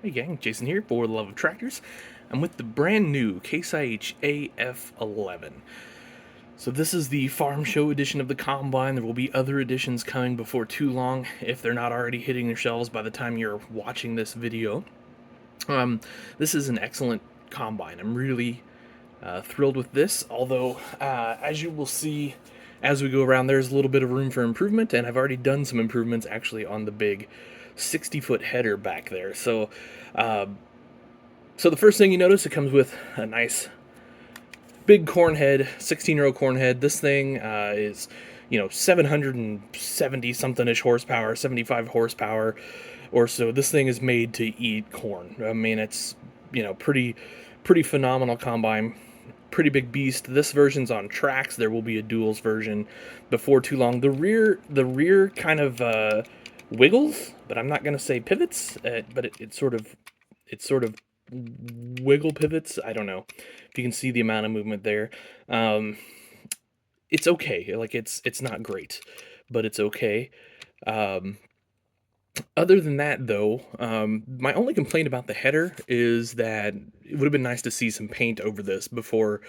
Hey gang, Jason here for the Love of Tractors. I'm with the brand new Case IH AF11. So this is the farm show edition of the Combine. There will be other editions coming before too long, if they're not already hitting their shelves by the time you're watching this video. This is an excellent Combine. I'm really thrilled with this, although as you will see as we go around, there's a little bit of room for improvement, and I've already done some improvements actually on the big 60-foot header back there. Uh, so the first thing you notice, it comes with a nice big corn head, 16-row corn head. This thing is, 770 something-ish horsepower, 75 horsepower or so. This thing is made to eat corn. I mean, it's, pretty phenomenal combine. Pretty big beast. This version's on tracks. There will be a duals version before too long. The rear kind of wiggles, but I'm not going to say pivots. But it sort of wiggle pivots. I don't know if you can see the amount of movement there. It's okay. Like it's not great, but it's okay. Um, Other than that, though, my only complaint about the header is that it would have been nice to see some paint over this before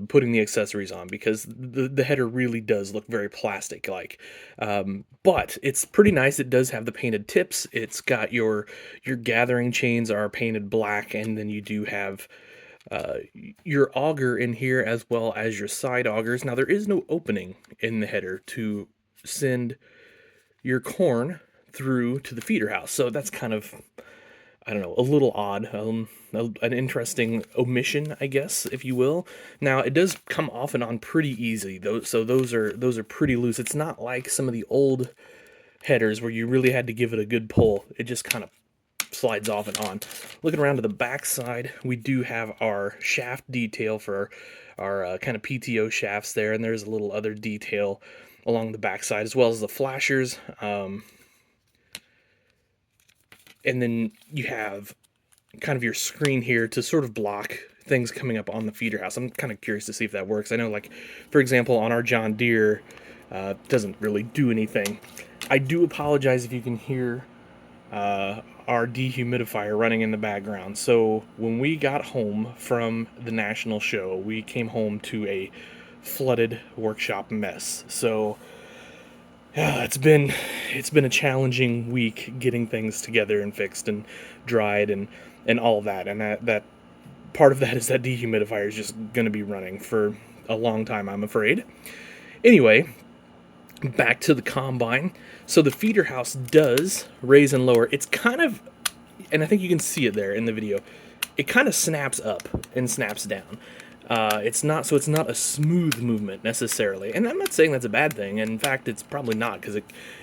putting the accessories on, because the header really does look very plastic-like. But it's pretty nice. It does have the painted tips. It's got your gathering chains are painted black, and then you do have your auger in here as well as your side augers. Now, there is no opening in the header to send your corn through to the feeder house, so that's kind of, I don't know, a little odd, an interesting omission, I guess, if you will. Now, it does come off and on pretty easy, though, so those are pretty loose. It's not like some of the old headers where you really had to give it a good pull. It just kind of slides off and on. Looking around to the back side, we do have our shaft detail for our kind of PTO shafts there, and there's a little other detail along the back side, as well as the flashers. And then you have kind of your screen here to sort of block things coming up on the feeder house. I'm kind of curious to see if that works. I know, like, for example, on our John Deere, doesn't really do anything. I do apologize if you can hear our dehumidifier running in the background. So when we got home from the national show, we came home to a flooded workshop mess. So yeah, it's been a challenging week getting things together and fixed and dried and all of that. And that part of that is that dehumidifier is just going to be running for a long time, I'm afraid. Anyway, back to the combine. So the feeder house does raise and lower. It's kind of, and I think you can see it there in the video, it kind of snaps up and snaps down. It's not a smooth movement necessarily, and I'm not saying that's a bad thing. In fact, it's probably not, because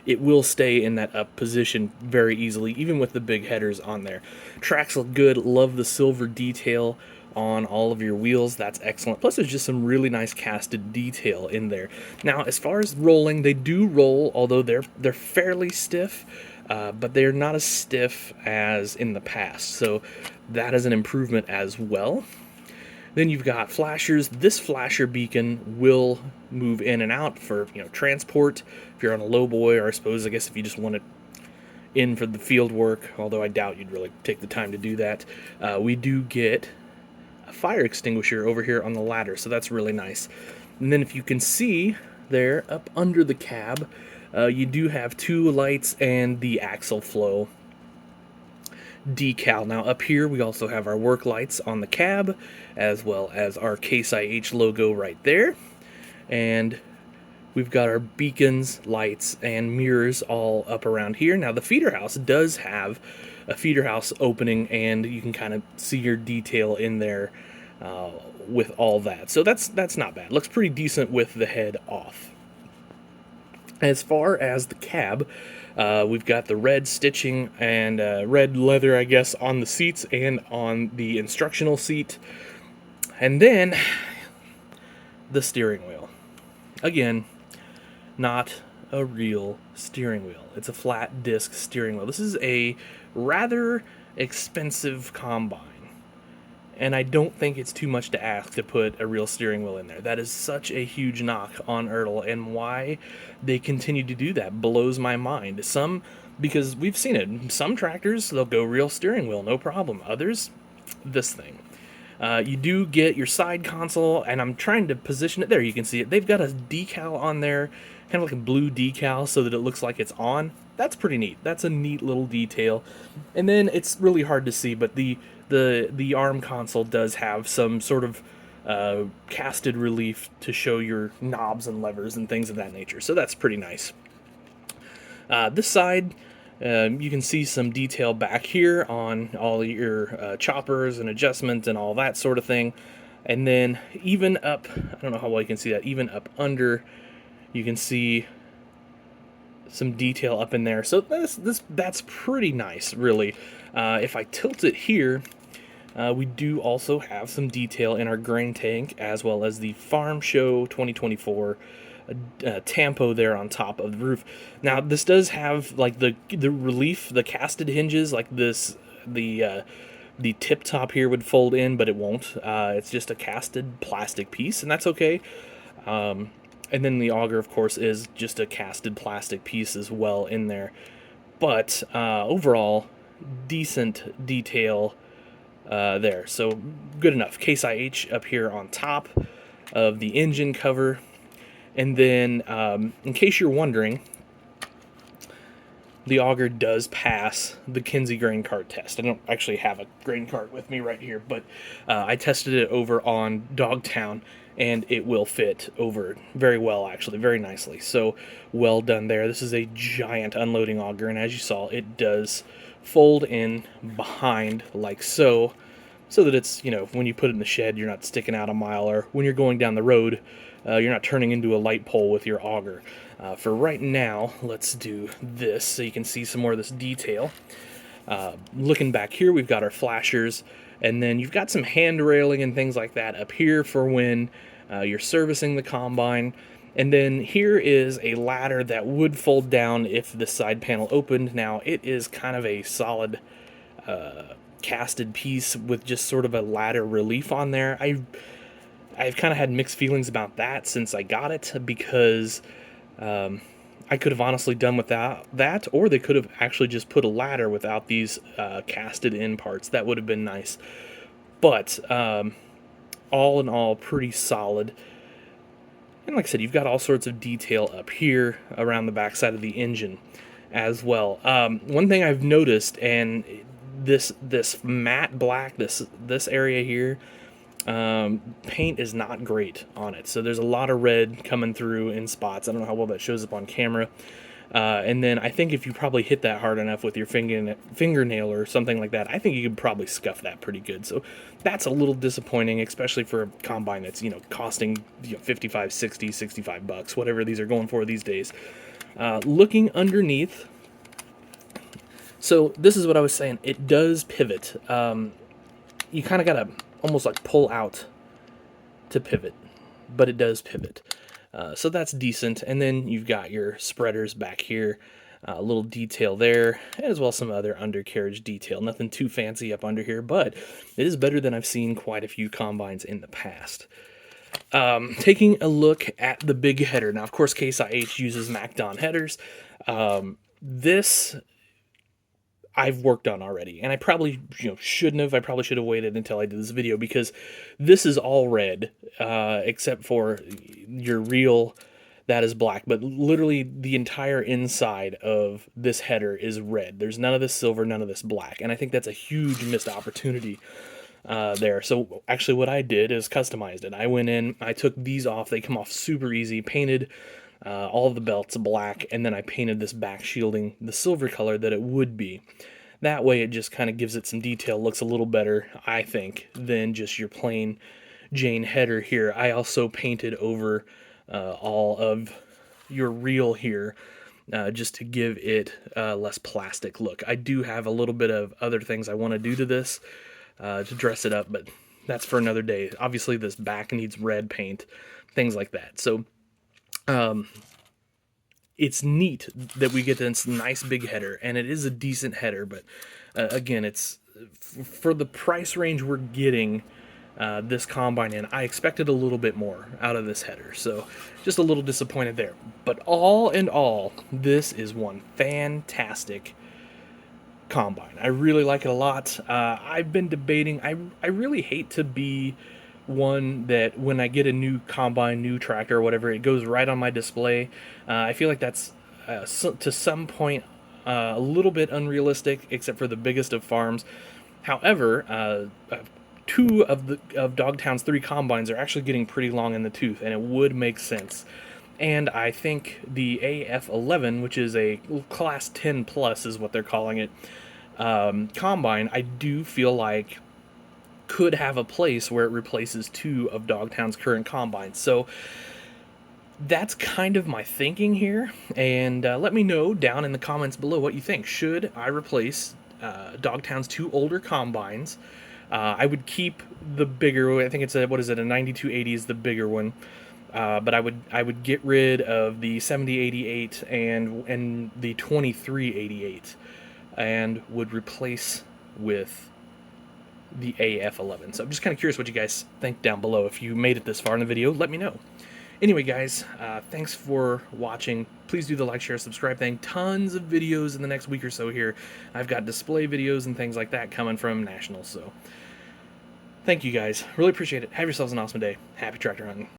it will stay in that up position very easily, even with the big headers on there. Tracks look good. Love the silver detail on all of your wheels. That's excellent. Plus, there's just some really nice casted detail in there. Now, as far as rolling, they do roll, although they're fairly stiff. But they're not as stiff as in the past, so that is an improvement as well. Then you've got flashers. This flasher beacon will move in and out for, transport. If you're on a lowboy, or I guess if you just want it in for the field work, although I doubt you'd really take the time to do that. We do get a fire extinguisher over here on the ladder, so that's really nice. And then if you can see there, up under the cab, you do have two lights and the axle flow decal. Now up here we also have our work lights on the cab, as well as our Case IH logo right there, and we've got our beacons, lights, and mirrors all up around here. Now the feeder house does have a feeder house opening, and you can kind of see your detail in there with all that, so that's not bad. Looks pretty decent with the head off. As far as the cab, we've got the red stitching and red leather, I guess, on the seats and on the instructional seat. And then the steering wheel. Again, not a real steering wheel. It's a flat disc steering wheel. This is a rather expensive combine. and I don't think it's too much to ask to put a real steering wheel in there. That is such a huge knock on Ertl, and why they continue to do that blows my mind. Because we've seen it, some tractors, they'll go real steering wheel, no problem. Others, this thing. You do get your side console, and I'm trying to position it there. You can see it. They've got a decal on there, kind of like a blue decal, so that it looks like it's on. That's pretty neat. That's a neat little detail. And then it's really hard to see, but the arm console does have some sort of casted relief to show your knobs and levers and things of that nature. So that's pretty nice. This side, you can see some detail back here on all your choppers and adjustments and all that sort of thing. And then even up, I don't know how well you can see that, even up under, you can see some detail up in there. So that's pretty nice, really. If I tilt it here, we do also have some detail in our grain tank, as well as the Farm Show 2024 tampo there on top of the roof. Now this does have like the relief, the casted hinges, like this, the tip top here would fold in, but it won't. It's just a casted plastic piece, and that's okay. And then the auger, of course, is just a casted plastic piece as well in there. But overall, decent detail there. So good enough. Case IH up here on top of the engine cover. And then, in case you're wondering, the auger does pass the Kinsey grain cart test. I don't actually have a grain cart with me right here, but I tested it over on Dogtown, and it will fit over very well, actually, very nicely. So well done there. This is a giant unloading auger, and as you saw, it does fold in behind like so, so that it's, you know, when you put it in the shed, you're not sticking out a mile, or when you're going down the road, you're not turning into a light pole with your auger. For right now, let's do this so you can see some more of this detail. Looking back here, we've got our flashers, and then you've got some hand railing and things like that up here for when you're servicing the combine. And then here is a ladder that would fold down if the side panel opened. Now, it is kind of a solid casted piece with just sort of a ladder relief on there. I've kind of had mixed feelings about that since I got it, because I could have honestly done without that, or they could have actually just put a ladder without these casted in parts. That would have been nice. But all in all, pretty solid. And like I said, you've got all sorts of detail up here around the backside of the engine as well. One thing I've noticed, and this matte black, this area here, paint is not great on it, so there's a lot of red coming through in spots. I don't know how well that shows up on camera. And then I think if you probably hit that hard enough with your fingernail or something like that, I think you could probably scuff that pretty good. So that's a little disappointing, especially for a combine that's, you know, costing, you know, 55, 60, 65 bucks, whatever these are going for these days. Looking underneath, so this is what I was saying. It does pivot. You kind of got to almost like pull out to pivot, but it does pivot. So that's decent. And then you've got your spreaders back here, a little detail there, as well as some other undercarriage detail. Nothing too fancy up under here, but it is better than I've seen quite a few combines in the past. Taking a look at the big header. Now, of course, Case IH uses MacDon headers. This I've worked on already, and I probably shouldn't have. I probably should have waited until I did this video, because this is all red, except for your reel that is black. But literally the entire inside of this header is red. There's none of this silver, none of this black, and I think that's a huge missed opportunity there. So actually what I did is customized it. I went in, I took these off. They come off super easy, painted all of the belts black, and then I painted this back shielding the silver color that it would be. That way it just kind of gives it some detail, looks a little better, I think, than just your plain Jane header here. I also painted over all of your reel here, just to give it a less plastic look. I do have a little bit of other things I want to do to this to dress it up, but that's for another day. Obviously this back needs red paint, things like that. So it's neat that we get this nice big header, and it is a decent header, but again, it's for the price range we're getting, this combine in. I expected a little bit more out of this header, so just a little disappointed there. But all in all, this is one fantastic combine. I really like it a lot. I've been debating. I really hate to be one that when I get a new combine, new tractor, or whatever, it goes right on my display. I feel like that's to some point a little bit unrealistic, except for the biggest of farms. However, two of Dogtown's three combines are actually getting pretty long in the tooth, and it would make sense. And I think the AF11, which is a class 10 plus, is what they're calling it, combine, I do feel like could have a place where it replaces two of Dogtown's current combines. So that's kind of my thinking here, and let me know down in the comments below what you think. Should I replace Dogtown's two older combines? I would keep the bigger. I think it's a 9280 is the bigger one. But I would get rid of the 7088 and the 2388, and would replace with the AF11. So I'm just kind of curious what you guys think down below. If you made it this far in the video, let me know. Anyway, guys, thanks for watching. Please do the like, share, subscribe thing. Tons of videos in the next week or so here. I've got display videos and things like that coming from Nationals. So thank you guys. Really appreciate it. Have yourselves an awesome day. Happy tractor hunting.